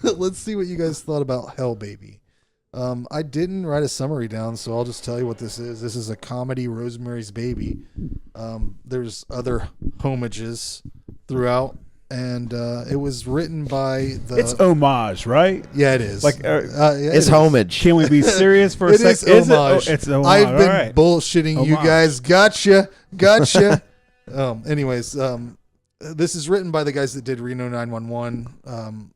let's see what you guys thought about Hell Baby. I didn't write a summary down, so I'll just tell you what this is. This is a comedy, Rosemary's Baby. There's other homages throughout, and it was written by the... It's homage, right? Yeah, it is. Like it's homage. Can we be serious for a It second? is homage. It's homage. I've been All right. bullshitting you Homage. guys. Gotcha. Anyways, this is written by the guys that did Reno 911.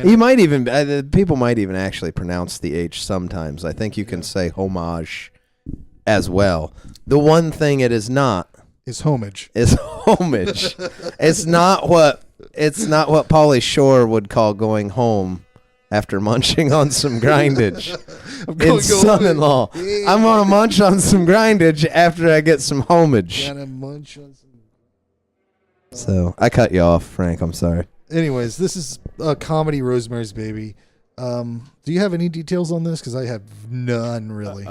You might even people might even actually pronounce the H sometimes. I think you can say homage as well. The one thing it is not is homage. Is homage. It's not what Pauly Shore would call going home after munching on some grindage. It's son-in-law. I'm gonna munch on some grindage after I get some homage. Gotta munch on some. So I cut you off, Frank. I'm sorry. Anyways, this is a comedy, Rosemary's Baby. Do you have any details on this? Because I have none, really.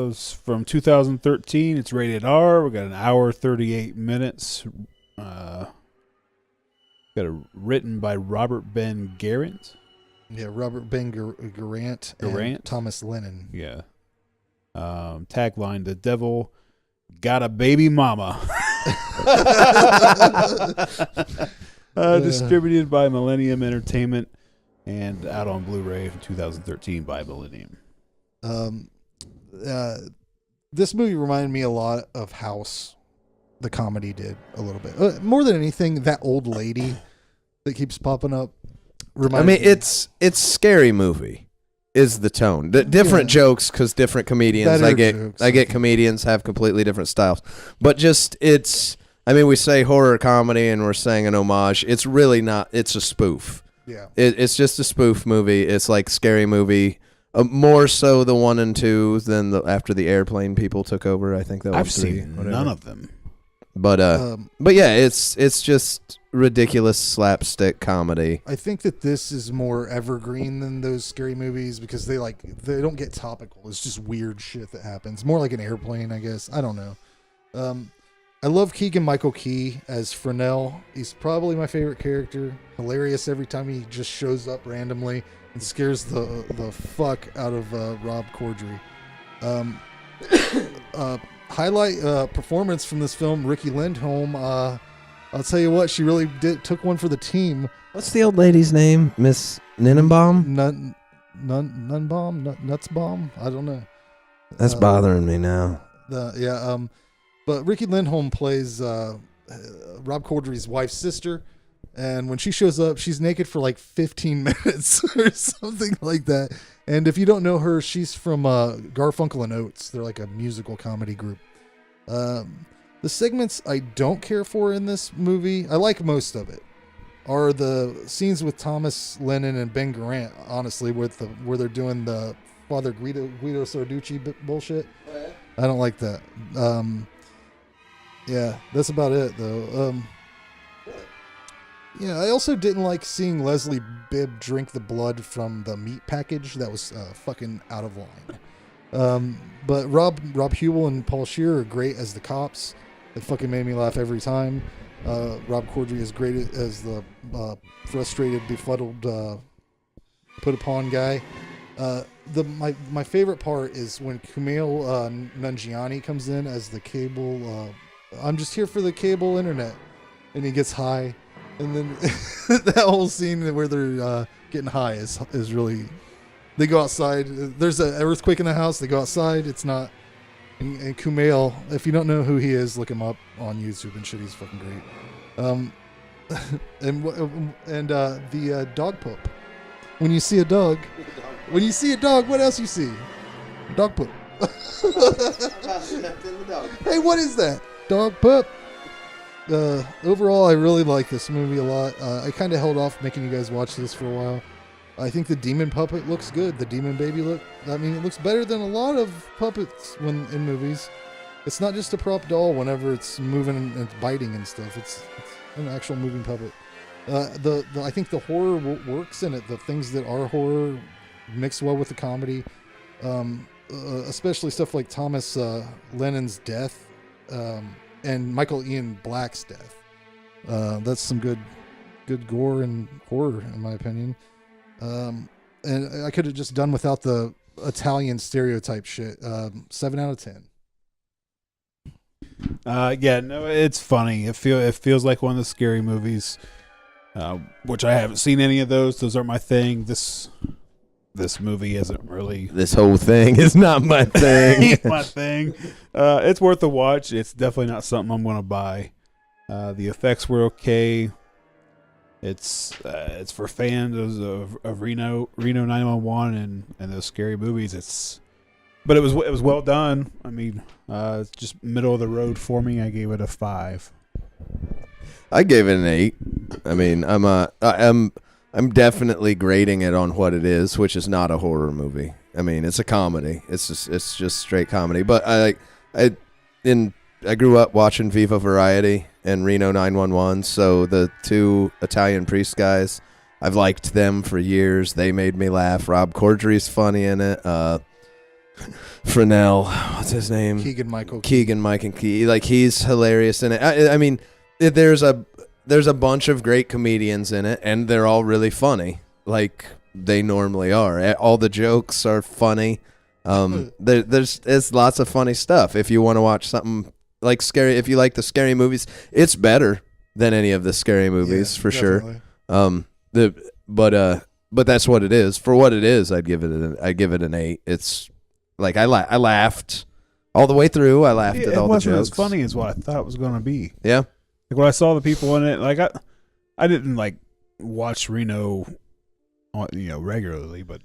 It's from 2013. It's rated R. We got an hour, 38 minutes. Got it written by Robert Ben Garant. Yeah, Robert Ben Garant and Thomas Lennon. Yeah. Tagline: The devil got a baby mama. Distributed by Millennium Entertainment and out on Blu-ray from 2013 by Millennium. This movie reminded me a lot of House. The comedy did a little bit. More than anything, that old lady that keeps popping up. It's Scary Movie is the tone. Different jokes because different comedians. I get comedians have completely different styles, but just it's. We say horror comedy and we're saying an homage. It's really not. It's a spoof. Yeah. It's just a spoof movie. It's like Scary Movie. More so the 1 and 2 than after the airplane people took over. I think that was I've 3. seen none of them. But yeah, it's just ridiculous slapstick comedy. I think that this is more evergreen than those scary movies because they don't get topical. It's just weird shit that happens. More like an airplane, I guess. I don't know. I love Keegan-Michael Key as Fresnel. He's probably my favorite character. Hilarious every time he just shows up randomly and scares the fuck out of Rob Corddry. Highlight performance from this film, Riki Lindhome. I'll tell you what, she really took one for the team. What's the old lady's name? Miss Ninenbaum? Nutsbaum? I don't know. That's bothering me now. But Riki Lindhome plays Rob Corddry's wife's sister, and when she shows up, she's naked for like 15 minutes or something like that. And if you don't know her, she's from Garfunkel and Oates. They're like a musical comedy group. The segments I don't care for in this movie, I like most of it, are the scenes with Thomas Lennon and Ben Garant, honestly, where they're doing the Father Guido Sarducci bullshit. Oh, yeah? I don't like that. Yeah, that's about it, though. Yeah, I also didn't like seeing Leslie Bibb drink the blood from the meat package. That was fucking out of line. But Rob Huebel and Paul Scheer are great as the cops. They fucking made me laugh every time. Rob Corddry is great as the frustrated, befuddled, put upon guy. My favorite part is when Kumail Nanjiani comes in as the cable. I'm just here for the cable internet, and he gets high, and then that whole scene where they're getting high is really. They go outside. There's an earthquake in the house. They go outside. It's not. And Kumail, if you don't know who he is, look him up on YouTube and shit. He's fucking great. And the dog poop. When you see a dog, what else you see? Dog poop. Hey, what is that? Dog poop. Overall, I really like this movie a lot. I kind of held off making you guys watch this for a while. I think the demon puppet looks good. The demon baby it looks better than a lot of puppets when in movies. It's not just a prop doll whenever it's moving and it's biting and stuff. It's an actual moving puppet. I think the horror works in it. The things that are horror mix well with the comedy. Especially stuff like Thomas Lennon's death and Michael Ian Black's death. That's some good gore and horror, in my opinion. And I could have just done without the Italian stereotype shit. 7 out of 10. No, it's funny. It feels like one of the scary movies, which I haven't seen any of those. Those aren't my thing. This movie isn't really. This whole thing is not my thing. My thing. It's worth a watch. It's definitely not something I'm going to buy. The effects were okay. It's for fans of Reno 911 and those scary movies. But it was well done. I mean, it's just middle of the road for me. I gave it a 5. I gave it an 8. I mean, I'm definitely grading it on what it is, which is not a horror movie. I mean, it's a comedy. It's just straight comedy. But I grew up watching Viva Variety and Reno 911, so the 2 Italian priest guys, I've liked them for years. They made me laugh. Rob Corddry's funny in it. Fresnel, what's his name? Keegan-Michael Key. Like, he's hilarious in it. I mean, there's a bunch of great comedians in it, and they're all really funny, like they normally are. All the jokes are funny. There's lots of funny stuff. If you want to watch something like scary, if you like the scary movies, it's better than any of the scary movies for definitely. Sure. But that's what it is. For what it is, I'd give it an 8. It's like I laughed all the way through. I laughed at all the jokes. It wasn't as funny as what I thought it was going to be. Yeah. Like when I saw the people in it, like I didn't like watch Reno, regularly, but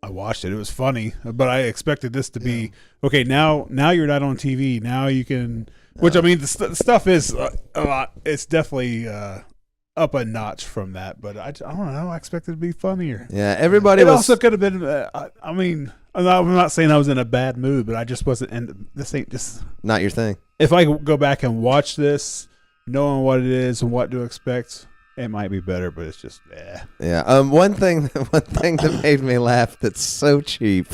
I watched it. It was funny, but I expected this to be okay. Now you're not on TV. Now you can, which I mean, the stuff is a lot. It's definitely up a notch from that, but I don't know. I expected it to be funnier. Yeah, everybody. It also could have been. I mean, I'm not saying I was in a bad mood, but I just wasn't. And this ain't just not your thing. If I go back and watch this, knowing what it is and what to expect, it might be better, but it's just yeah. One thing that made me laugh that's so cheap,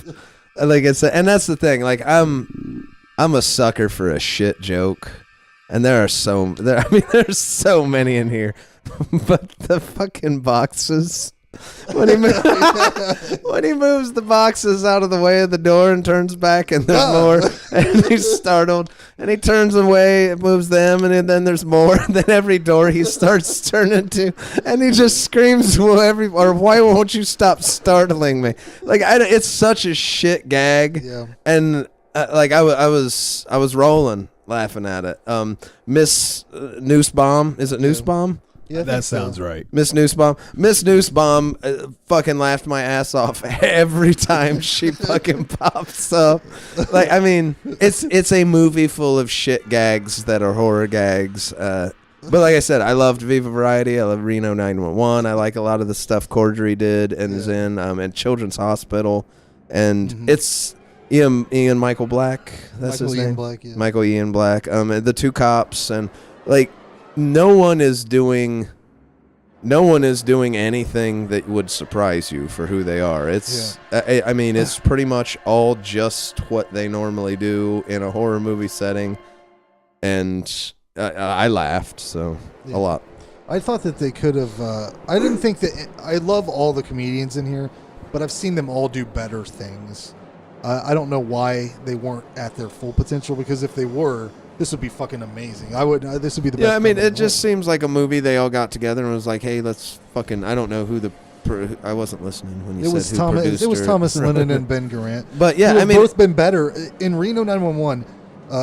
like I said, and that's the thing. Like I'm a sucker for a shit joke, and there's so many in here, but the fucking boxes. When he moves the boxes out of the way of the door and turns back, and there's more, and he's startled, and he turns away and moves them, and then there's more, and then every door he starts turning to, and he just screams, why won't you stop startling me? Like, it's such a shit gag, and like I was rolling laughing at it. Miss Noosebaum, is it Noosebaum? Yeah, that sounds right. Miss Noosebaum fucking laughed my ass off every time she fucking pops up. Like, I mean, it's a movie full of shit gags that are horror gags. But like I said, I loved Viva Variety. I love Reno 911. I like a lot of the stuff Corddry did and is in, and Children's Hospital. And it's Michael Black. That's his name. Michael Ian Black. The 2 cops, and like, no one is doing anything that would surprise you for who they are. It's I mean, it's pretty much all just what they normally do in a horror movie setting, and I laughed a lot. I thought that they could have. I didn't think that. I love all the comedians in here, but I've seen them all do better things. I don't know why they weren't at their full potential, because if they were, this would be fucking amazing. This would be the best. Yeah, I mean, it just seems like a movie they all got together and was like, hey, let's fucking. I don't know who the. I wasn't listening when you said who produced. It was Thomas Lennon and Ben Garant. But yeah, I mean, both been better in Reno 911.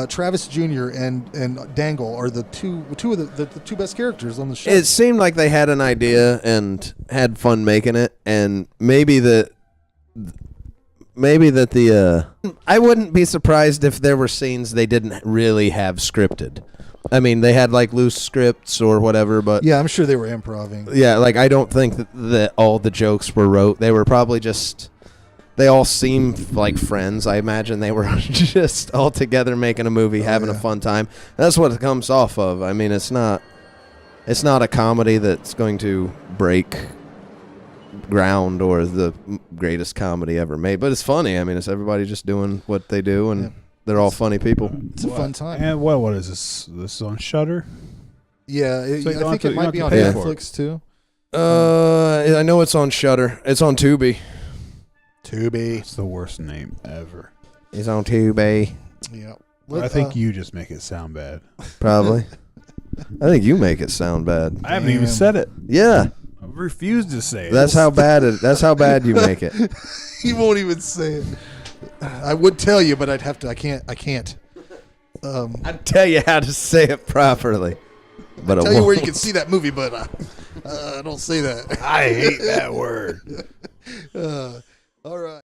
Travis Jr. and Dangle are the two of the 2 best characters on the show. It seemed like they had an idea and had fun making it, and maybe the I wouldn't be surprised if there were scenes they didn't really have scripted. I mean, they had like loose scripts or whatever, but yeah, I'm sure they were improvising. Yeah, like I don't think that all the jokes were wrote. They were probably just. They all seem like friends. I imagine they were just all together making a movie, having a fun time. That's what it comes off of. I mean, it's not a comedy that's going to break ground or the greatest comedy ever made, but it's funny. I mean, it's everybody just doing what they do, and they're all funny people. It's a fun time. And what is this? This is on Shudder? Yeah, I think it might be on Netflix too. I know it's on Shudder. It's on Tubi. Tubi. It's the worst name ever. It's on Tubi. Yeah. I think you just make it sound bad. Probably. I think you make it sound bad. I haven't even said it. Yeah. I refuse to say it. That's how bad you make it. He won't even say it. I would tell you, but I'd have to. I can't. I'd tell you how to say it properly. But I'll tell you where you can see that movie, but I don't say that. I hate that word. All right.